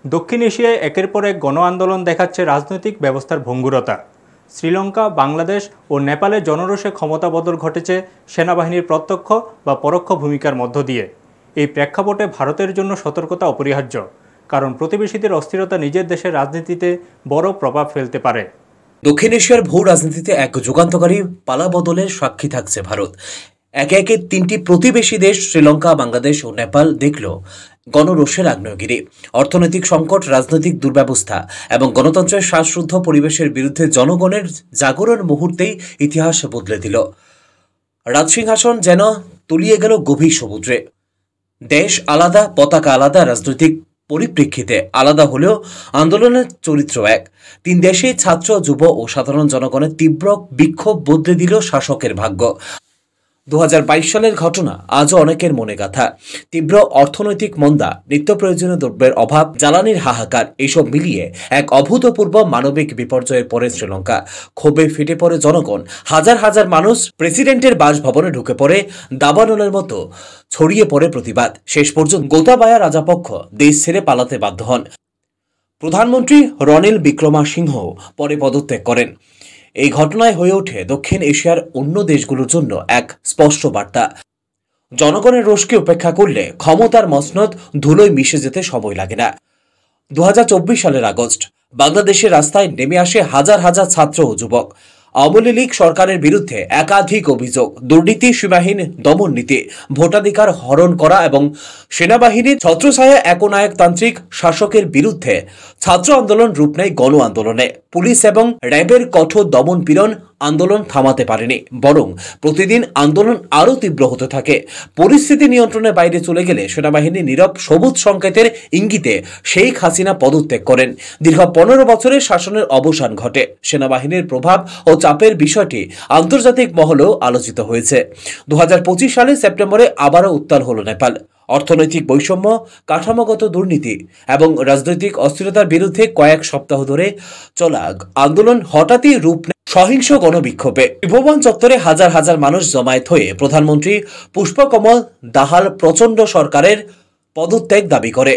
দক্ষিণ এশিয়ায় একের পর এক গণ আন্দোলন দেখাচ্ছে রাজনৈতিক ব্যবস্থার ভঙ্গুরতা। শ্রীলঙ্কা, বাংলাদেশ ও নেপালে জনরোষে ক্ষমতা বদল ঘটেছে সেনাবাহিনীর প্রত্যক্ষ বা পরোক্ষ ভূমিকার মধ্য দিয়ে। এই প্রেক্ষাপটে ভারতের জন্য সতর্কতা অপরিহার্য, কারণ প্রতিবেশীদের অস্থিরতা নিজের দেশের রাজনীতিতে বড় প্রভাব ফেলতে পারে। দক্ষিণ এশিয়ার ভূ রাজনীতিতে এক যুগান্তকারী পালাবদলের সাক্ষী থাকছে ভারত। একে একে তিনটি প্রতিবেশী দেশ শ্রীলঙ্কা, বাংলাদেশ ও নেপাল দেখল গণরোষের আগ্নেয়গিরি। অর্থনৈতিক সংকট, রাজনৈতিক দুর্ব্যবস্থা এবং গণতন্ত্রের শ্বাসরুদ্ধ পরিবেশের বিরুদ্ধে জনগণের জাগরণ মুহূর্তেই ইতিহাস বদলে দিল। রাজসিংহাসন যেন তলিয়ে গেল গভীর সমুদ্রে। দেশ আলাদা, পতাকা আলাদা, রাজনৈতিক পরিপ্রেক্ষিতে আলাদা হলেও আন্দোলনের চরিত্র এক। তিন দেশে ছাত্র, যুব ও সাধারণ জনগণের তীব্র বিক্ষোভ বদলে দিল শাসকের ভাগ্য। 2022 সালের ঘটনা আজও অনেকের মনে গাথা। তীব্র অর্থনৈতিক মন্দা, নিত্য প্রয়োজনীয় দ্রব্যের অভাব, জ্বালানির হাহাকার, এসব মিলিয়ে এক অভূতপূর্ব মানবিক বিপর্যয়ের পরে শ্রীলঙ্কা। ক্ষোভে ফেটে পড়ে জনগণ। হাজার হাজার মানুষ প্রেসিডেন্টের বাসভবনে ঢুকে পড়ে। দাবানলের মতো ছড়িয়ে পড়ে প্রতিবাদ। শেষ পর্যন্ত গোতাবায়া রাজাপক্ষ দেশ ছেড়ে পালাতে বাধ্য হন। প্রধানমন্ত্রী রনিল বিক্রমাসিংহ পরে পদত্যাগ করেন। এই ঘটনায় হয়ে ওঠে দক্ষিণ এশিয়ার অন্য দেশগুলোর জন্য এক স্পষ্ট বার্তা। জনগণের রোষকে উপেক্ষা করলে ক্ষমতার মসনদ ধুলোয় মিশে যেতে সময় লাগে না। 2024 সালের আগস্ট বাংলাদেশের রাস্তায় নেমে আসে হাজার হাজার ছাত্র ও যুবক। আওয়ামী লীগ সরকারের বিরুদ্ধে একাধিক অভিযোগ, দুর্নীতি, সীমাহীন দমন নীতি, ভোটাধিকার হরণ করা এবং সেনাবাহিনীর ছত্রছায়া একনায়কতান্ত্রিক শাসকের বিরুদ্ধে ছাত্র আন্দোলন রূপ নেয় গণ আন্দোলনে। পুলিশ এবং র্যাবের কঠোর দমন পীড়ন আন্দোলন থামাতে পারেনি, বরং প্রতিদিন আন্দোলন আরও তীব্র হতে থাকে। পরিস্থিতি নিয়ন্ত্রণের বাইরে চলে গেলে সেনাবাহিনী নীরব সবুজ সংকেতের ইঙ্গিতে শেখ হাসিনা পদত্যাগ করেন। দীর্ঘ 15 বছরের শাসনের অবসান ঘটে। সেনাবাহিনীর প্রভাব ও চাপের বিষয়টি আন্তর্জাতিক মহলেও আলোচিত হয়েছে। 2025 সালে সেপ্টেম্বরে আবারও উত্তাল হল নেপাল। অর্থনৈতিক বৈষম্য, কাঠামোগত দুর্নীতি এবং রাজনৈতিক অস্থিরতার বিরুদ্ধে কয়েক সপ্তাহ ধরে চলা আন্দোলন হঠাৎই রূপ নেয় সহিংস গণবিক্ষোভে। ভুবন চত্বরে হাজার হাজার মানুষ জমায়েত হয়ে প্রধানমন্ত্রী পুষ্পকমল দাহাল প্রচণ্ড সরকারের পদত্যাগ দাবি করে।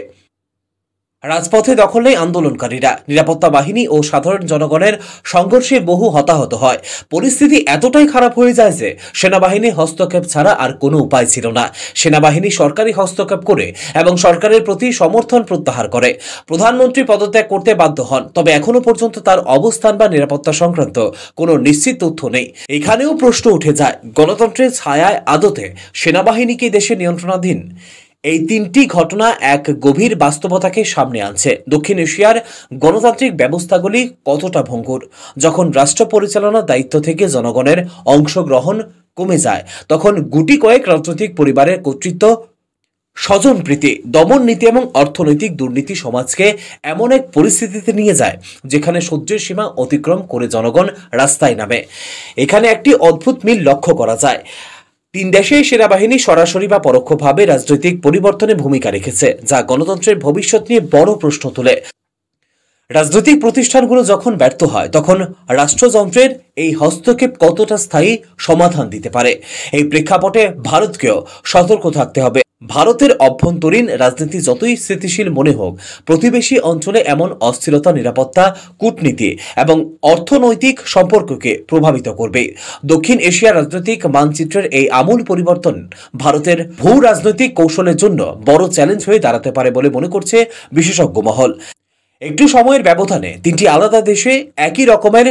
রাজপথে দখল নেয় আন্দোলনকারীরা। নিরাপত্তা বাহিনী ও সাধারণ জনগণের সংঘর্ষে বহু হতাহত হয়। পরিস্থিতি এতটাই খারাপ হয়ে যায় যে সেনাবাহিনী হস্তক্ষেপ ছাড়া আর কোনো উপায় ছিল না। সেনাবাহিনী সরকারি হস্তক্ষেপ করে এবং সরকারের প্রতি সমর্থন প্রত্যাহার করে। প্রধানমন্ত্রী পদত্যাগ করতে বাধ্য হন, তবে এখনো পর্যন্ত তার অবস্থান বা নিরাপত্তা সংক্রান্ত কোনো নিশ্চিত তথ্য নেই। এখানেও প্রশ্ন উঠে যায়, গণতন্ত্রের ছায়ায় আদতে সেনাবাহিনীকে দেশের নিয়ন্ত্রণাধীন? এই তিনটি ঘটনা এক গভীর বাস্তবতাকে সামনে আনছে। দক্ষিণ এশিয়ার গণতান্ত্রিক ব্যবস্থাগুলি কতটা ভঙ্গুর। যখন রাষ্ট্র পরিচালনার দায়িত্ব থেকে জনগণের অংশগ্রহণ কমে যায়, তখন গুটি কয়েক রাজনৈতিক পরিবারের কর্তৃত্ব, স্বজনপ্রীতি, দমন নীতি এবং অর্থনৈতিক দুর্নীতি সমাজকে এমন এক পরিস্থিতিতে নিয়ে যায় যেখানে সহ্যের সীমা অতিক্রম করে জনগণ রাস্তায় নামে। এখানে একটি অদ্ভুত মিল লক্ষ্য করা যায়। তিন দেশেই সেনাবাহিনী সরাসরি বা পরোক্ষভাবে রাজনৈতিক পরিবর্তনে ভূমিকা রেখেছে, যা গণতন্ত্রের ভবিষ্যৎ নিয়ে বড় প্রশ্ন তোলে। রাজনৈতিক প্রতিষ্ঠানগুলো যখন ব্যর্থ হয়, তখন রাষ্ট্রযন্ত্রের এই হস্তক্ষেপ কতটা স্থায়ী সমাধান দিতে পারে? এই প্রেক্ষাপটে ভারতকেও সতর্ক থাকতে হবে। ভারতের অভ্যন্তরীণ রাজনীতি যতই স্থিতিশীল মনে হোক, প্রতিবেশী অঞ্চলে এমন অস্থিরতা নিরাপত্তা, কূটনীতি এবং অর্থনৈতিক সম্পর্ককে প্রভাবিত করবে। দক্ষিণ এশিয়ার রাজনৈতিক মানচিত্রের এই আমূল পরিবর্তন ভারতের ভূ রাজনৈতিক কৌশলের জন্য বড় চ্যালেঞ্জ হয়ে দাঁড়াতে পারে বলে মনে করছে বিশেষজ্ঞ মহল। একটু সময়ের ব্যবধানে তিনটি আলাদা দেশে একই রকমের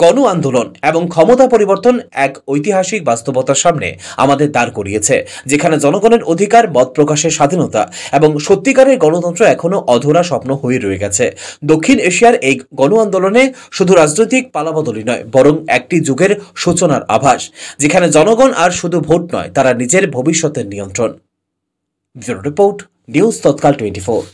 গণ আন্দোলন এবং ক্ষমতা পরিবর্তন এক ঐতিহাসিক বাস্তবতার সামনে আমাদের দাঁড় করিয়েছে, যেখানে জনগণের অধিকার, মত প্রকাশের স্বাধীনতা এবং সত্যিকারের গণতন্ত্র এখনো অধরা স্বপ্ন হয়ে রয়ে গেছে। দক্ষিণ এশিয়ার এই গণ আন্দোলনে শুধু রাজনৈতিক পালাবদলই নয়, বরং একটি যুগের সূচনার আভাস, যেখানে জনগণ আর শুধু ভোট নয়, তারা নিজের ভবিষ্যতের নিয়ন্ত্রণ। ব্যুরো রিপোর্ট, নিউজ তৎকাল 24।